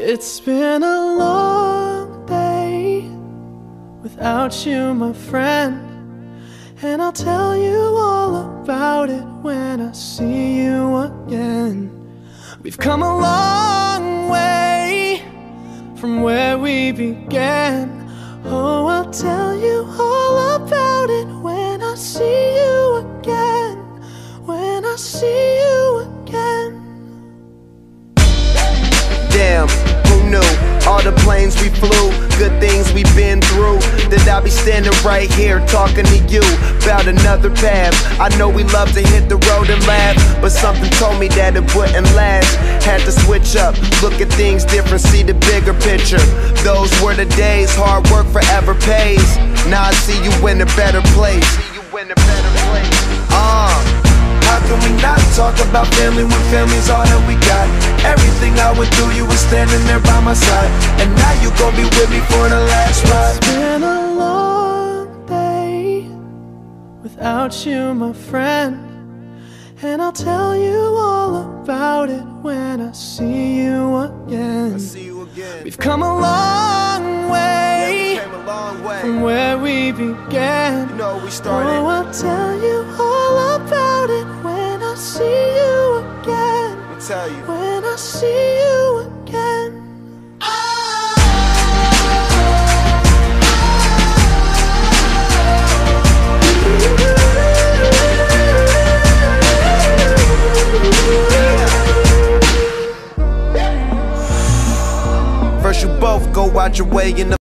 It's been a long day without you, my friend, and I'll tell you all about it when I see you again. We've come a long way from where we began. Oh, I'll tell you all about it when I see you again. When I see you again. Damn, who knew? All the planes we flew, good things we've been through. That I'll be standing right here talking to you about another path. I know we love to hit the road and laugh, but something told me that it wouldn't last. Had to switch up, look at things different, see the bigger picture. Those were the days, hard work forever pays. Now I see you in a better place. How can we not talk about family when family's all that we got? Everything I went through, you were standing there by my side, and now you gon' be with me for the last ride. It's been a long day without you, my friend, and I'll tell you all about it when I see you again. We've come a long way, from where we began. You know we started. Oh, I'll tell you all about it when I see you again. I'll tell you. When I see you again. First you both go out your way in the